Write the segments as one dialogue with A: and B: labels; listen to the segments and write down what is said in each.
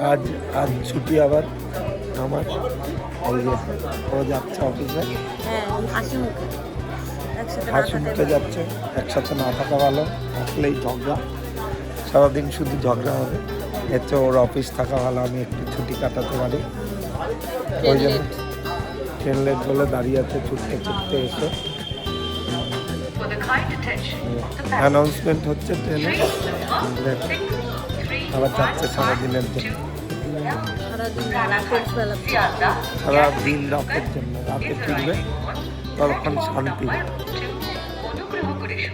A: আজ আজ ছুটি আবার আমার, ও যাচ্ছে অফিসে, হাসি মুখে যাচ্ছে। একসাথে না থাকা ভালো, থাকলেই ঝগড়া, সারাদিন শুধু ঝগড়া হবে। এর চেয়ে ওর অফিস থাকা ভালো, আমি একটু ছুটি কাটাতে পারি। ওই জন্য ট্রেন লেট বলে দাঁড়িয়ে আছে, ছুটতে ছুটতে এসে। অ্যানাউন্সমেন্ট হচ্ছে ট্রেনে, আবার যাচ্ছে সারাদিনের জন্য, সারাদিন রাতের জন্য। রাতে ফিরবে, তখন শান্তি,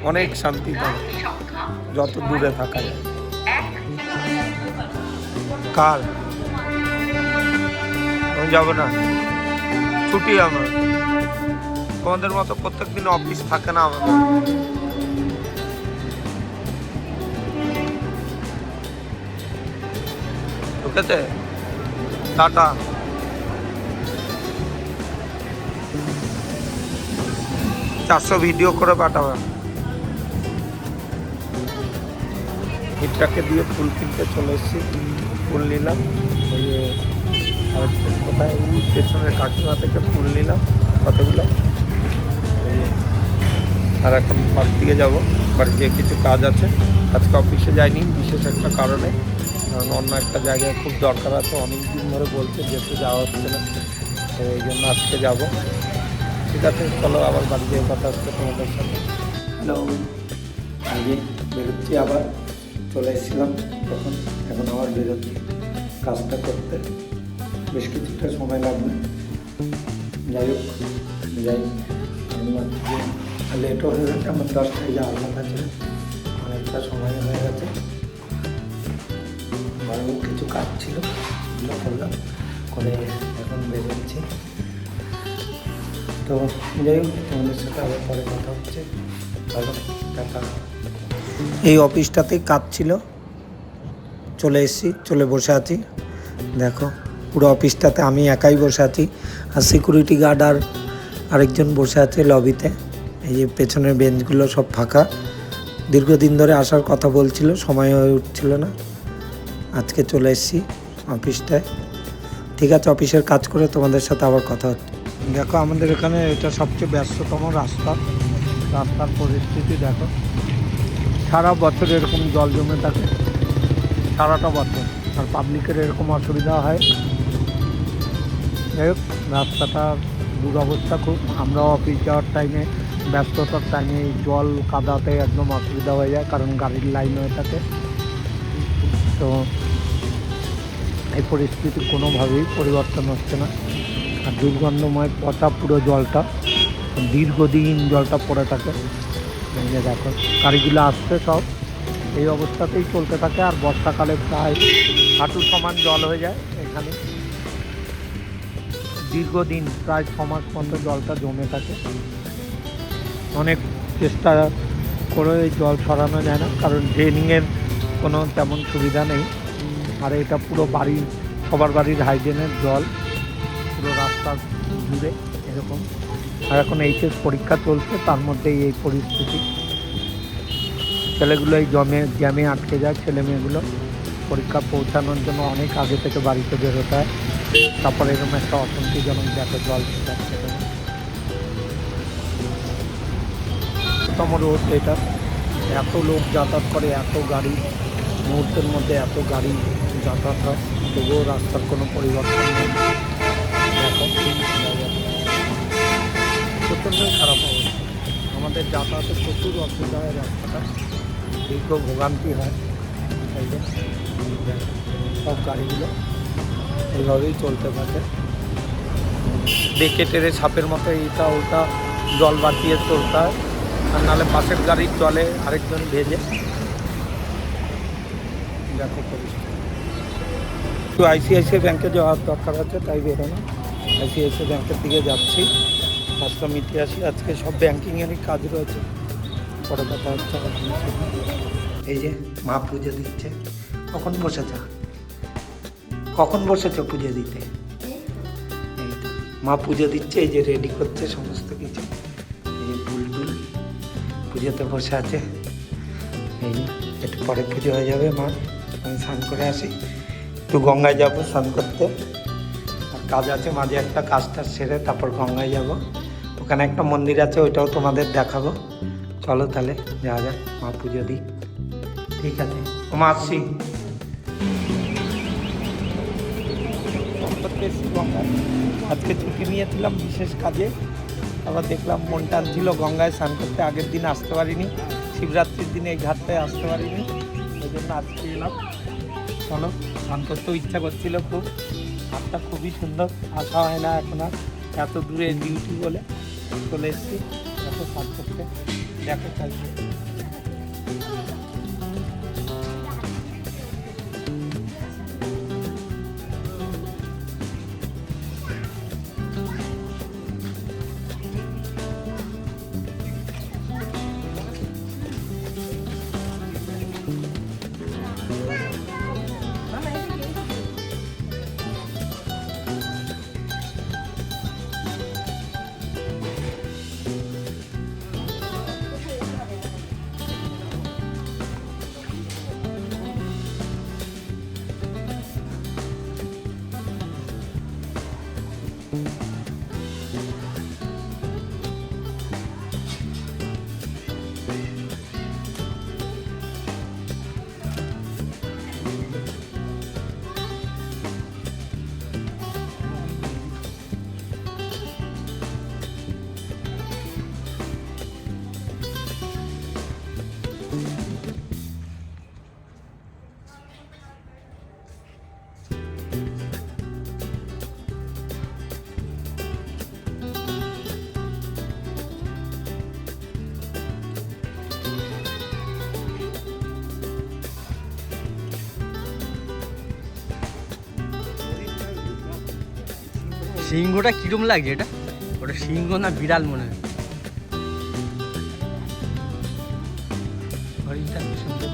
A: অনেক শান্তি পাবে যত দূরে থাকা যায়। কার আমি যাবো না, ছুটি আমার। তোমাদের মতো প্রত্যেকদিন অফিস থাকে না আমাদের। ঢুকেছে, টাটা। চারশো ভিডিও করে পাঠাবে। মিত্রাকে দিয়ে ফুল কিনতে চলে এসেছি, ফুল নিলাম। ওই কোথায় পেছনের কাকিমা থেকে ফুল নিলাম কতগুলো। আর এখন বাড়ির দিকে যাবো, বাড়িতে কিছু কাজ আছে। আজকে অফিসে যাইনি বিশেষ একটা কারণে, কারণ অন্য একটা জায়গায় খুব দরকার আছে। অনেক দিন ধরে বলছে যেতে যাওয়া হচ্ছে না, তো এই জন্য আজকে যাবো। ঠিক আছে, চলো আবার বাড়ি গিয়ে কথা হচ্ছে তোমাদের সাথে। হ্যালো, আজকে বেরোচ্ছি আবার, চলে এসেছিলাম তখন, এখন আবার বেরোচ্ছি কাজটা করতে। বেশ কিছুটা সময় লাগবে, যাই হোক যাই। লেটও হয়ে গেছে, আমার 10টায় যাওয়ার কথা ছিল, অনেকটা সময় হয়ে গেছে। বাড়িও কিছু কাজ ছিল, এগুলো করলাম, করে এখন বেরোচ্ছি। তো যাই হোক, তোমাদের সাথে আবার পরে কথা হচ্ছে। ভালো টাকা। এই অফিসটাতেই কাজ ছিল, চলে এসেছি, চলে বসে আছি। দেখো পুরো অফিসটাতে আমি একাই বসে আছি, আর সিকিউরিটি গার্ড আর আরেকজন বসে আছে লবিতে। এই যে পেছনের বেঞ্চগুলো সব ফাঁকা। দীর্ঘদিন ধরে আসার কথা বলছিল, সময় হয়ে উঠছিল না। আজকে চলে এসেছি অফিসটায়। ঠিক আছে, অফিসের কাজ করে তোমাদের সাথে আবার কথা হচ্ছে। দেখো আমাদের এখানে এটা সবচেয়ে ব্যস্ততম রাস্তার পরিস্থিতি দেখো। সারা বছর এরকম জল জমে থাকে, সারাটা বছর, আর পাবলিকের এরকম অসুবিধা হয়। যাই হোক, রাস্তাটার দুরবস্থা খুব। আমরাও অফিস যাওয়ার টাইমে, ব্যস্ততার টাইমে জল কাদাতে একদম অসুবিধা হয়ে যায়, কারণ গাড়ির লাইন হয়ে থাকে। তো এই পরিস্থিতি কোনোভাবেই পরিবর্তন হচ্ছে না। আর দুর্গন্ধময় পচা পুরো জলটা, দীর্ঘদিন জলটা পড়ে থাকে। এই যে দেখো গাড়িগুলো আসছে সব এই অবস্থাতেই চলতে থাকে, আর বর্ষাকালে প্রায় হাঁটু সমান জল হয়ে যায় এখানে। দীর্ঘদিন প্রায় 6 মাস মতো জলটা জমে থাকে। অনেক চেষ্টা করে এই জল সরানো যায় না, কারণ ড্রেনিংয়ের কোনো তেমন সুবিধা নেই। আর এটা পুরো বাড়ির, সবার বাড়ির হাইড্রেনের জল, পুরো রাস্তা জুড়ে এরকম। আর এখন এইচএস পরীক্ষা চলছে, তার মধ্যেই এই পরিস্থিতি। ছেলেগুলো এই জ্যামে আটকে যায়, ছেলে মেয়েগুলো পরীক্ষা পৌঁছানোর জন্য অনেক আগে থেকে বাড়িতে বেরোতে হয়। তারপরে এরকম একটা অশান্তিজনক দেখো জল যাচ্ছে। রোড এটা, এত লোক যাতায়াত করে, এত গাড়ি, মুহূর্তের মধ্যে এত গাড়ি যাতায়াত হয়, তবুও রাস্তার কোনো পরিবর্তন নেই। দেখো প্রচণ্ডই খারাপ অবস্থা, আমাদের যাতায়াতে প্রচুর অসুবিধা হয়, রাস্তাটা দীর্ঘ ভোগান্তি হয়। এই যে সব গাড়িগুলো এইভাবেই চলতে থাকে, বেঁকে টেরে সাপের মতো এইটা ওটা জল বাঁচিয়ে চলতে হয়, আর নাহলে পাশের গাড়ির জলে আরেকজন ভেজে। দেখো পরিস্থিতি। একটু আইসিআইসিআই ব্যাংকে যাওয়ার দরকার আছে, তাই বেরোনো। আইসিআইসিআই ব্যাংকের দিকে যাচ্ছি, কাজটা মিটিয়ে আসি। আজকে সব ব্যাংকিংয়েরই কাজ রয়েছে, পরে কথা হচ্ছে। এই যে মা পুজো দিচ্ছে। কখন বসেছ পুজো দিতে? এই তো মা পুজো দিচ্ছে, এই যে রেডি করছে সমস্ত কিছু। এই যে বুলবুল পুজোতে বসে আছে। এই যে একটু পরে পুজো হয়ে যাবে মা, আমি স্নান করে আসি। একটু গঙ্গায় যাবো স্নান করতে, আর কাজ আছে মাঝে একটা, কাজটা সেরে তারপর গঙ্গায় যাব। ওখানে একটা মন্দির আছে, ওইটাও তোমাদের দেখাবো। চলো তাহলে যাওয়া যাক, মা পুজো দিই। ঠিক আছে মা, আসছি। গঙ্গায় আজকে ছুটি নিয়েছিলাম বিশেষ কাজে, আবার দেখলাম মন টানছিল গঙ্গায় স্নান করতে। আগের দিন আসতে পারিনি, শিবরাত্রির দিনে এই ঘাটটায় আসতে পারিনি, ওই জন্য আজকে এলাম। চলো, স্নান করতেও ইচ্ছা করছিল খুব, ঘাটটা খুবই সুন্দর, আসা হয় না এখন আর, এত দূরে ডিউটি বলে চলে এসেছি এত স্নান করতে। দেখো চাইছে
B: সিংহটা কিরম লাগছে? এটা ওটা সিংহ না বিড়াল মনে হয়।
A: হরিণটা কি সুন্দর।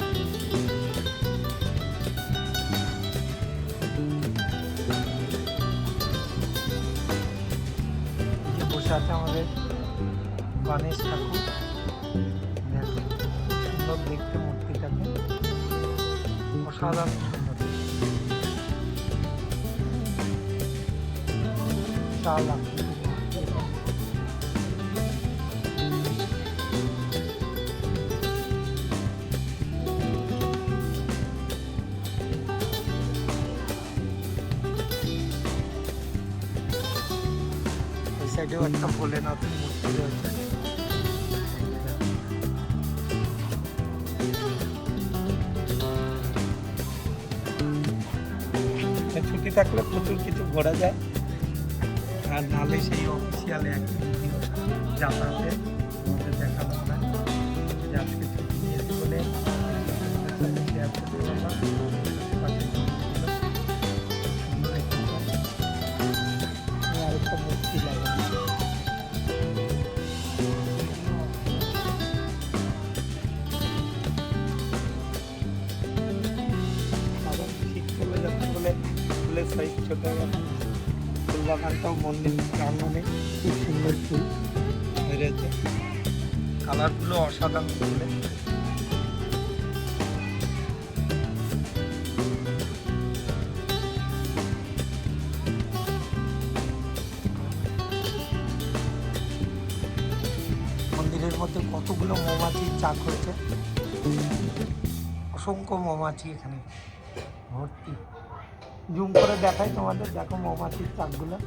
A: বসে আছে আমাদের গণেশ ঠাকুর, দেখো সুন্দর দেখতে মূর্তিটাকে, অসাধারণ সুন্দর। বিশাল আকৃতির মূর্তি এটা। ওই সাইডেও একটা ভোলেনাথের মূর্তি রয়েছে। ছুটি থাকলে প্রচুর কিছু ঘোরা যায়, আর নালে সেই অফিসিয়ালে একটা ভিডিও যাতায়াতে আমাদের দেখানো হয়। যে আজকে ছুটি নিয়েছি বলে শেয়ার করতে পারলাম। আশেপাশে ছবিগুলো সুন্দর একটু আরেকটা মূর্তি লাগানো। আবার শীত চলে যাচ্ছে বলে ফুলের সাইজ ছোট হয়ে গেছে। ফুলবাগানটাও মন্দির প্রাঙ্গণে খুব সুন্দর ফুল বেরিয়েছে, কালারগুলো অসাধারণ ফুলে। মন্দিরের মধ্যে কতগুলো মৌমাছির চাক হয়েছে, অসংখ্য মৌমাছি এখানে ভর্তি। জুম করে দেখাই তোমাদের, দেখো মৌমাছির চাকগুলো,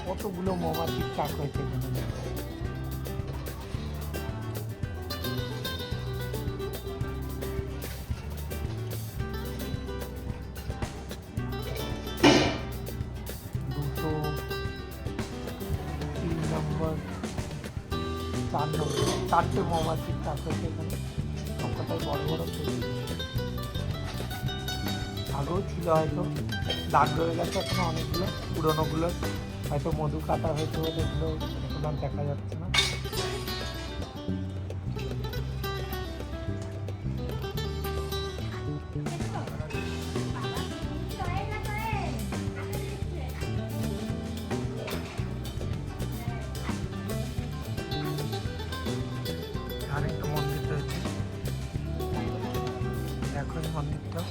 A: কতগুলো মৌমাছির চাক হয়েছে এখানে। দুটো, 3 নম্বর, 4 নম্বর, 4টে মৌমাছির চাক হয়েছে এখানে, সবকটাই বড় বড় পেটি। আগেও ছিল, হয়তো দাগ রয়ে গেছে এখনো অনেকগুলো, পুরোনোগুলো হয়তো মধু কাটা হয়েছে বলে এগুলো এখন আর দেখা যাচ্ছে না। আরেকটা মন্দির রয়েছে, দেখো এই মন্দিরটা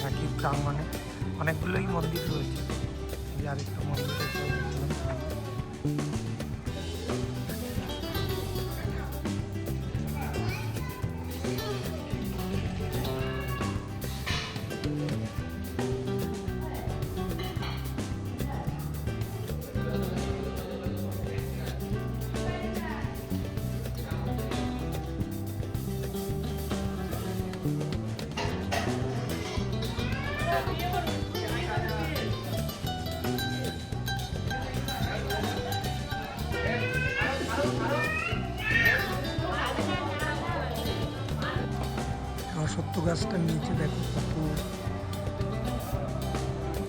A: একই প্রাঙ্গণে অনেকগুলোই মন্দির রয়েছে। এই আরেকটা মন্দির রয়েছে। সত্য গাছটা নিচে দেখো কত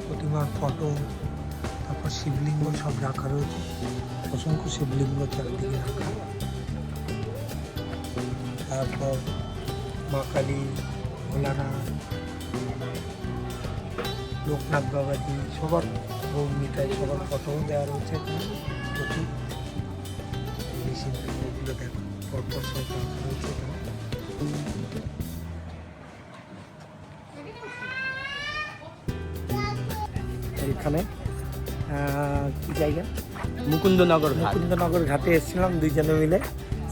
A: প্রতিমার ফটো, তারপর শিবলিঙ্গ সব রাখা রয়েছে। অসংখ্য শিবলিঙ্গ চারিদিকে রাখা। তারপর মা কালী, ভোলানাথ, লোকনাথ বাবাজি সবার, নিতাই সবার ফটো দেওয়া রয়েছে এখানে প্রচুর। ওগুলো দেখো পরপর সব রাখা রয়েছে এখানে। এখানে কি জায়গা, মুকুন্দনগর ঘাটে এসেছিলাম দুইজনে মিলে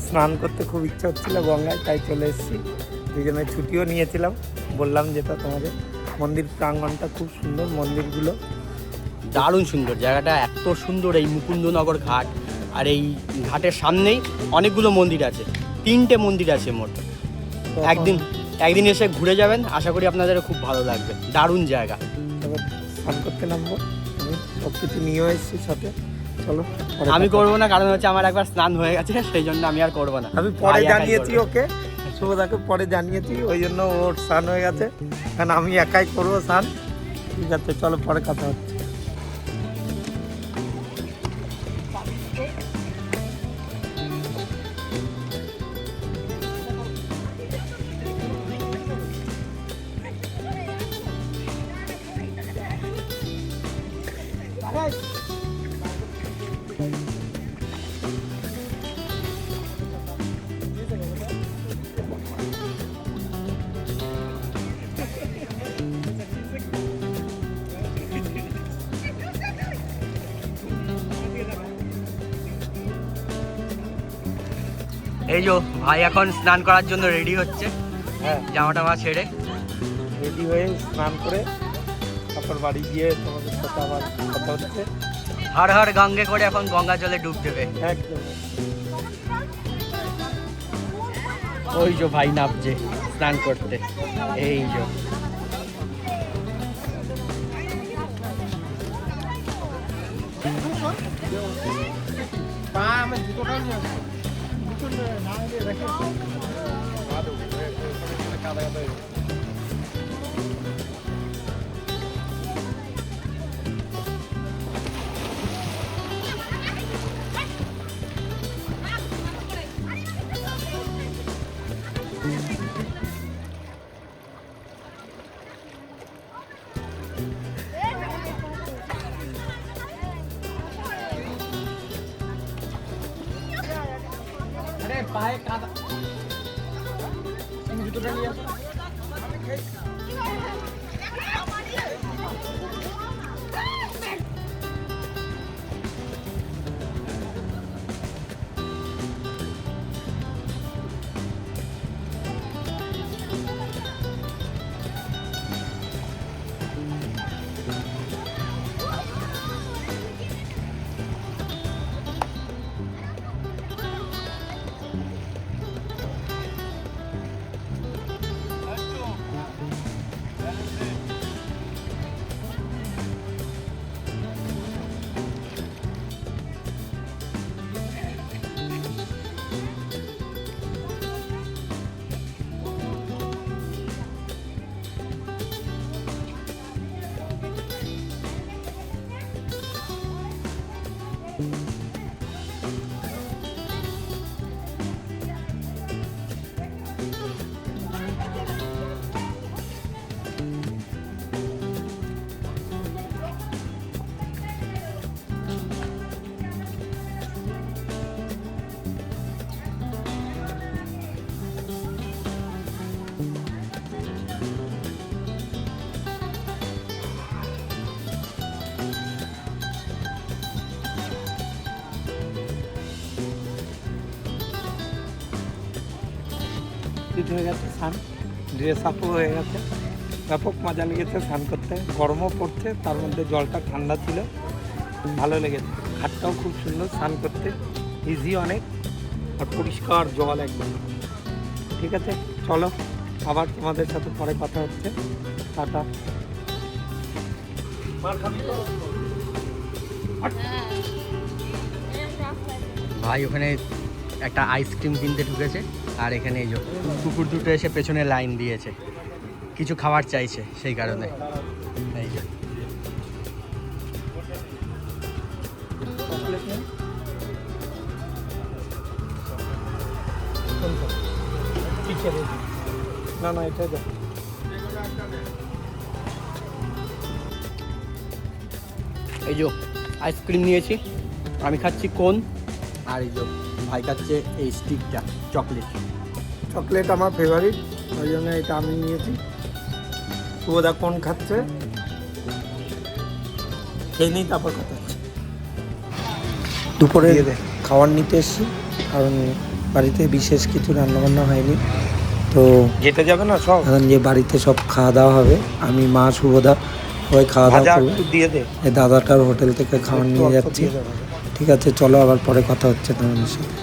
A: স্নান করতে। খুব ইচ্ছা হচ্ছিল গঙ্গায়, তাই চলে এসেছি। দুজনে ছুটিও নিয়েছিলাম। বললাম যেটা তোমাদের মন্দির প্রাঙ্গণটা খুব সুন্দর, মন্দিরগুলো
B: দারুণ সুন্দর। জায়গাটা এত সুন্দর, এই মুকুন্দনগর ঘাট। আর এই ঘাটের সামনেই অনেকগুলো মন্দির আছে, 3টে মন্দির আছে মোট। একদিন এসে ঘুরে যাবেন, আশা করি আপনাদের খুব ভালো লাগবে। দারুণ জায়গা।
A: স্নান করতে নামবো, আমি সব কিছু নিয়েও এসেছি সাথে। চলো।
B: আমি করবো না, কারণ হচ্ছে আমার একবার স্নান হয়ে গেছে, সেই জন্য আমি আর করবো না।
A: আমি পরে জানিয়েছি ওকে, শুভদাকে পরে জানিয়েছি, ওই জন্য ওর স্নান হয়ে গেছে। কারণ আমি একাই করবো স্নান। ঠিক আছে, চলো পরে কথা হচ্ছে।
B: এই যে ভাই এখন স্নান করার জন্য রেডি হচ্ছে।
A: হ্যাঁ,
B: জামাটা মা ছেড়ে
A: রেডি হয়ে স্নান করে তারপর বাড়ি গিয়ে তোমাদের সাথে আবার কথা হচ্ছে।
B: হর হর গঙ্গে করে এখন গঙ্গা জলে ডুব দেবে।
A: একদম।
B: ওই যে ভাই নামছে স্নান করতে। এই যে পায়ে কাদা, জুতোটা নিয়ে আসো।
A: কমপ্লিট হয়ে গেছে স্নান, ড্রেস আপও হয়ে গেছে। ব্যাপক মজা লেগেছে স্নান করতে, গরমও পড়ছে, তার মধ্যে জলটা ঠান্ডা ছিল, ভালো লেগেছে। ঘাটটাও খুব সুন্দর, স্নান করতে ইজি অনেক, আর পরিষ্কার জল একদম। ঠিক আছে, চলো আবার তোমাদের সাথে পরে কথা হচ্ছে। টাটা।
B: ভাই ওখানে একটা আইসক্রিম কিনতে ঢুকেছে, আর এখানে এই যে কুকুর দুটো এসে পেছনে লাইন দিয়েছে, কিছু খাবার চাইছে সেই কারণে। এই যে
A: না না, এটা দেখ।
B: এই যে আইসক্রিম নিয়েছি, আমি খাচ্ছি কোন, আর এই যে ভাই খাচ্ছে এই স্টিকটা চকলেট।
A: চকলেট আমার ফেভারিট, ওই জন্য এটা আমি নিয়েছি। শুভদা কোন খাচ্ছে, খেয়ে নিই তারপর কথা হচ্ছে। দুপুরে খাবার নিতে এসেছি, কারণ বাড়িতে বিশেষ কিছু রান্নাবান্না হয়নি, তো যেতে যাবে না সব, এখন যে বাড়িতে সব খাওয়া দাওয়া হবে। আমি, মা, শুভদা সবাই খাওয়া দাওয়া করবো। দিয়ে দে, এই দাদাটার হোটেল থেকে খাবার নিয়ে যাচ্ছি। ঠিক আছে, চলো আবার পরে কথা হচ্ছে তোমাদের সাথে।